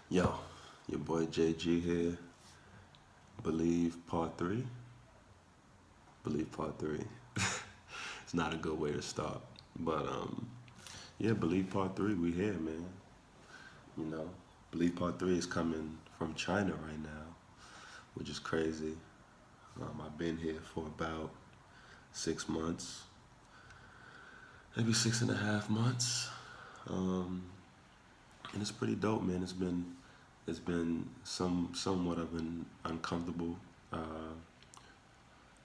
Yo, your boy JG here. Believe part three. Believe part three. It's not a good way to start, but yeah, believe part three. We here, man. You know, believe part three is coming from China right now, which is crazy. I've been here for about 6 months, maybe 6.5 months, um, and it's pretty dope, man. It's been somewhat of an uncomfortable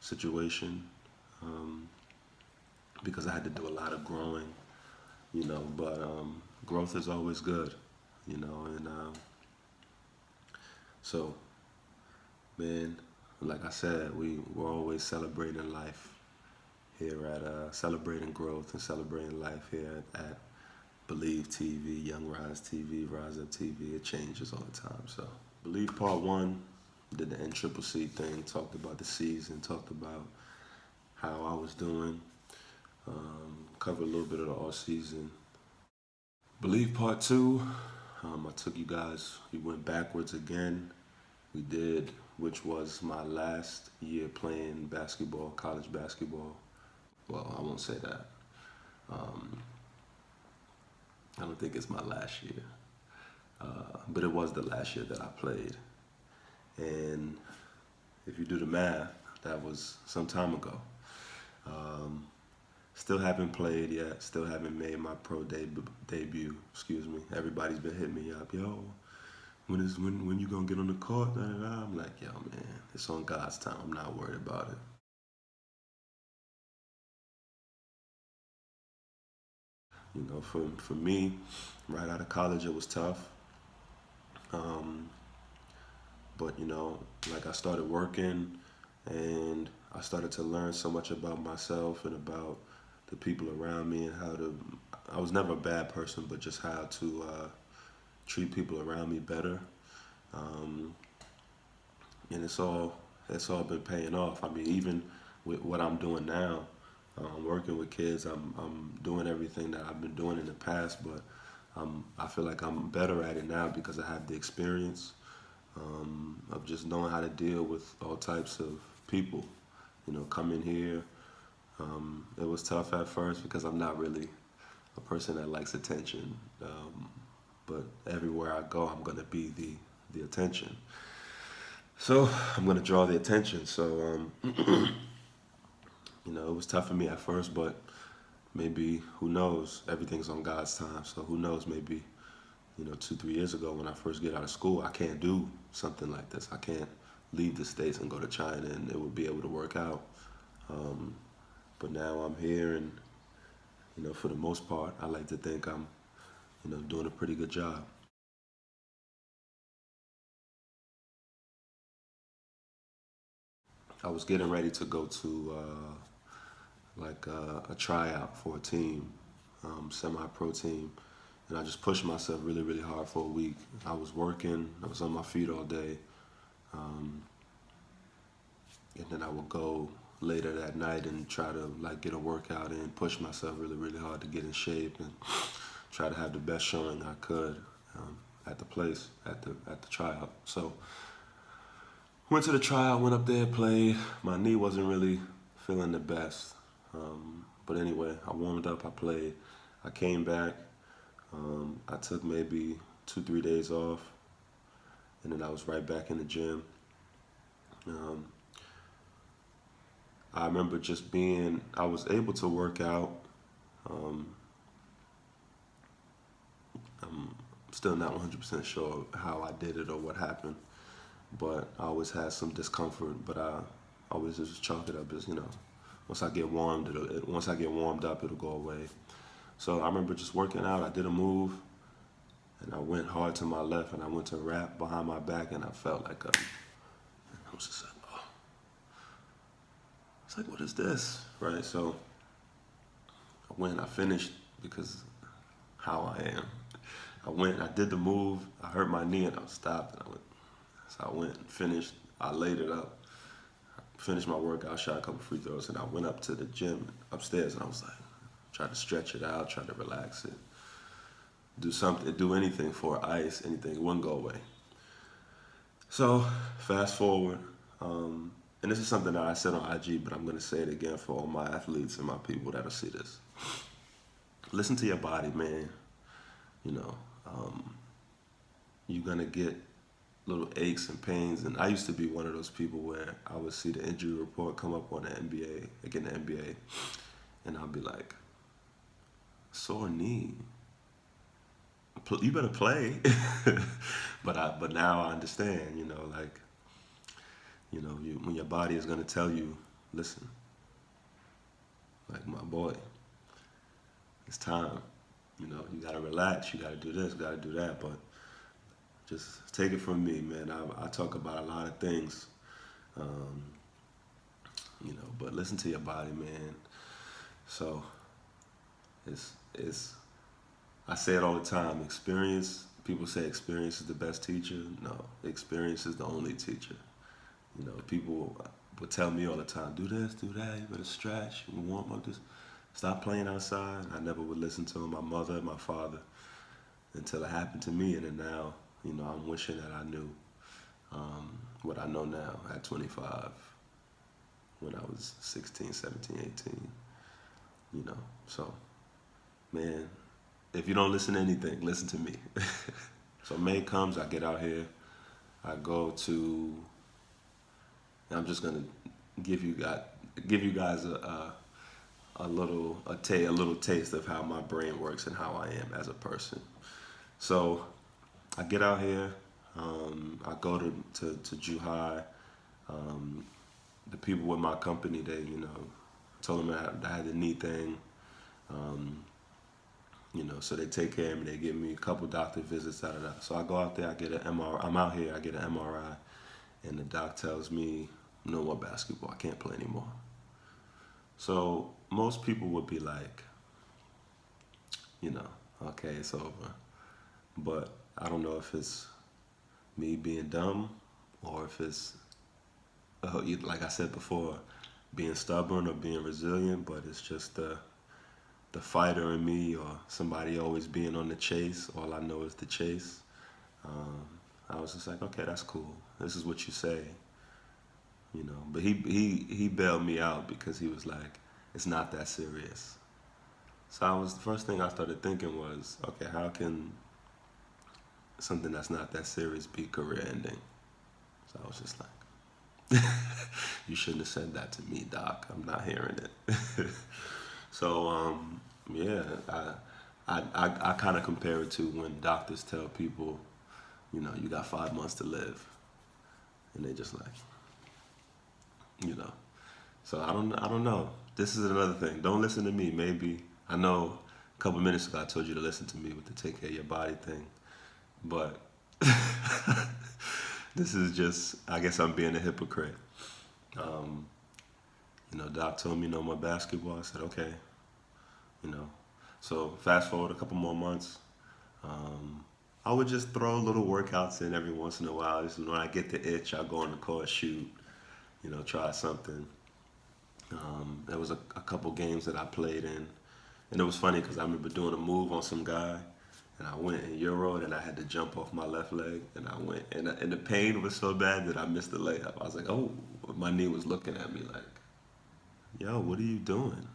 situation, um, because I had to do a lot of growing, but growth is always good, and so, man, like I said, we're always celebrating life here at celebrating growth and celebrating life here at Believe TV, Young Rise TV, Rise Up TV. It changes all the time. So, Believe Part One did the NCCC thing, talked about the season, talked about how I was doing, covered a little bit of the off season. Believe Part Two, I took you guys, we went backwards again. We did, which was my last year playing basketball, college basketball. Well, I won't say that. Um, I don't think it's my last year, but it was the last year that I played. And if you do the math, that was some time ago. Um, Still haven't played yet. Still haven't made my pro debut. Excuse me. Everybody's been hitting me up. Yo, when you gonna get on the court? Da, da, da. I'm like, yo, man, it's on God's time. I'm not worried about it. For me, right out of college, it was tough. Um, but like I started working, and I started to learn so much about myself and about the people around me and how to. I was never a bad person, but just how to treat people around me better. Um, and it's all been paying off. I mean, even with what I'm doing now, working with kids, I'm doing everything that I've been doing in the past, but I feel like I'm better at it now because I have the experience, of just knowing how to deal with all types of people. Coming here, it was tough at first because I'm not really a person that likes attention. But everywhere I go, I'm gonna be the attention. So I'm gonna draw the attention. So it was tough for me at first, but maybe who knows? Everything's on God's time. So who knows? Maybe 2, 3 years ago when I first get out of school, I can't do something like this. I can't leave the states and go to China, and it would be able to work out. Um, but now I'm here, and for the most part, I like to think I'm doing a pretty good job. I was getting ready to go to a tryout for a team, semi-pro team, and I just pushed myself really, really hard for a week. I was working, I was on my feet all day, um, and then I would go later that night and try to like get a workout in, push myself really, really hard to get in shape and try to have the best showing I could, at the place at the tryout. So went to the tryout, went up there, played. My knee wasn't really feeling the best. But anyway, I warmed up, I played. I came back. I took maybe 2, 3 days off, and then I was right back in the gym. Um, I remember I was able to work out. Um, I'm still not 100% sure how I did it or what happened, but I always had some discomfort. But I always just chalk it up as once I get warmed up, it'll go away. So I remember just working out. I did a move, and I went hard to my left, and I went to wrap behind my back, and I felt like I was just like, oh, it's like, what is this, right? So I finished because how I am. I did the move, I hurt my knee, and I stopped, and I went. So I went, finished, I laid it up, finished my workout, shot a couple free throws, and I went up to the gym upstairs, and I was like, tried to stretch it out, tried to relax it. do something, do anything for ice, anything, it wouldn't go away. So fast forward, and this is something that I said on IG, but I'm gonna say it again for all my athletes and my people that'll see this. Listen to your body, man. You know, um, you're gonna get little aches and pains, and I used to be one of those people where I would see the injury report come up on the NBA, like in the NBA, and I'll be like, sore knee. You better play. But now I understand. Like when your body is gonna tell you, listen, like my boy, it's time. You gotta relax. You gotta do this. Gotta do that. But just take it from me, man. I talk about a lot of things, um, but listen to your body, man. So it's I say it all the time. Experience. People say experience is the best teacher. No, experience is the only teacher. People would tell me all the time, do this, do that. You better stretch. You warm up. This. Stop playing outside. I never would listen to my mother and my father until it happened to me, and then now, I'm wishing that I knew what I know now at 25 when I was 16, 17, 18. So man, if you don't listen to anything, listen to me. So May comes, I get out here, I go to. I'm just gonna give you guys a little taste of how my brain works and how I am as a person. So I get out here, I go to Juhai. Um, the people with my company, they told them that I had the knee thing. Um, so they take care of me. They give me a couple doctor visits out of that. So I go out there, I get an MRI. I'm out here, I get an MRI, and the doc tells me, no more basketball. I can't play anymore. So most people would be like, you know, okay, it's over. But I don't know if it's me being dumb or if it's, like I said before, being stubborn or being resilient, but it's just the fighter in me or somebody always being on the chase. All I know is the chase. Um, I was just like, okay, that's cool. This is what you say, But he bailed me out because he was like, it's not that serious. So the first thing I started thinking was, okay, how can something that's not that serious be career ending? So I was just like, you shouldn't have said that to me, doc. I'm not hearing it. So yeah, I kind of compare it to when doctors tell people, you got 5 months to live, and they just like, you know. So I don't know. This is another thing. Don't listen to me. Maybe I know a couple minutes ago I told you to listen to me with the take care of your body thing, but this is just. I guess I'm being a hypocrite. Um, Doc told me no more basketball. I said okay. You know. So fast forward a couple more months. Um, I would just throw little workouts in every once in a while. Just when I get the itch, I go on the court, shoot. Try something. There was a couple games that I played in, and it was funny because I remember doing a move on some guy, and I went in Euro, and I had to jump off my left leg, and I went, and the pain was so bad that I missed the layup. I was like, oh, my knee was looking at me like, yo, what are you doing?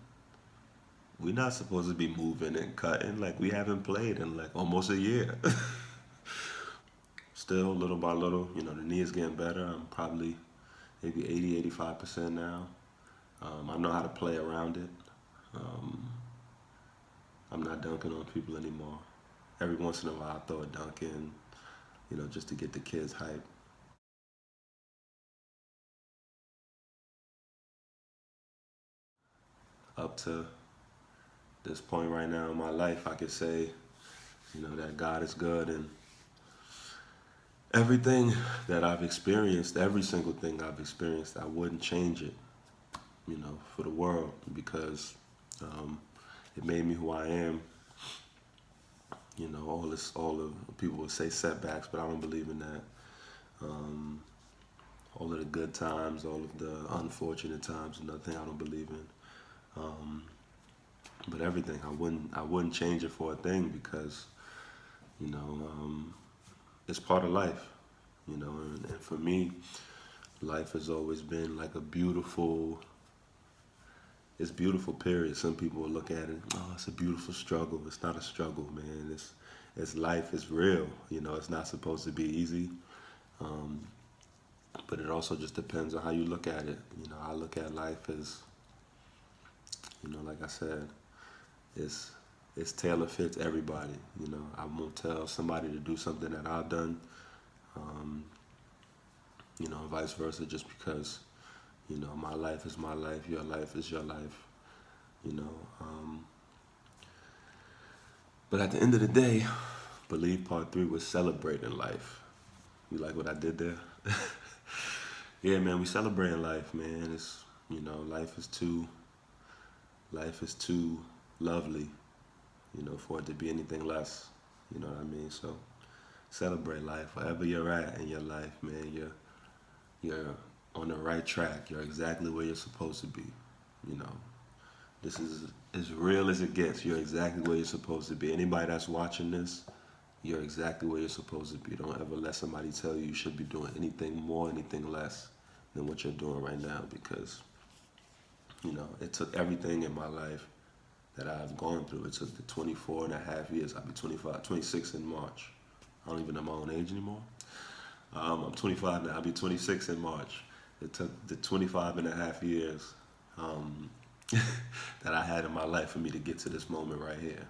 We're not supposed to be moving and cutting. Like, we haven't played in like almost a year. Still, little by little, the knee is getting better. I'm probably maybe 80, 85% now. I know how to play around it. Um, I'm not dunking on people anymore. Every once in a while, I throw a dunk in, just to get the kids hype. Up to this point right now in my life, I could say, that God is good, and everything that I've experienced, every single thing I've experienced, I wouldn't change it, for the world because um, it made me who I am. All the people would say setbacks, but I don't believe in that. Um, all of the good times, all of the unfortunate times, nothing I don't believe in. Um, but everything, I wouldn't change it for a thing because You know, it's part of life. You know, and for me, life has always been like a beautiful. It's beautiful. Period. Some people will look at it. Oh, it's a beautiful struggle. It's not a struggle, man. It's life. It's real. You know, it's not supposed to be easy. Um, but it also just depends on how you look at it. You know, I look at life as, you know, like I said, it's it's tailor fits everybody. You know, I won't tell somebody to do something that I've done. Um, you know, vice versa, just because you know my life is my life, your life is your life. You know, but at the end of the day, Believe Part 3 was celebrating life. You like what I did there? Yeah, man, we celebrating life, man. It's you know, life is too lovely, you know, for it to be anything less. You know what I mean? So celebrate life wherever you're at in your life, man. You're on the right track. You're exactly where you're supposed to be. You know, this is as real as it gets. You're exactly where you're supposed to be. Anybody that's watching this, you're exactly where you're supposed to be. Don't ever let somebody tell you you should be doing anything more, anything less than what you're doing right now because, you know, it took everything in my life that I've gone through. It took the 24 and a half years. I'll be 25, 26 in March. I don't even know my own age anymore. I'm 25 now. I'll be 26 in March. It took the 25 and a half years um, that I had in my life for me to get to this moment right here.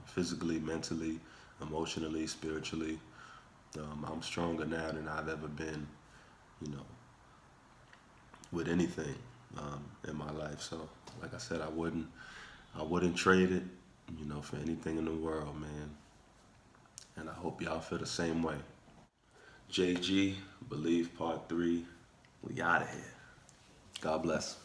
Physically, mentally, emotionally, spiritually. I'm stronger now than I've ever been, you know, with anything in my life. So, like I said, I wouldn't trade it, you know, for anything in the world, man. And I hope y'all feel the same way. JG, Believe Part 3. We out of here. God bless.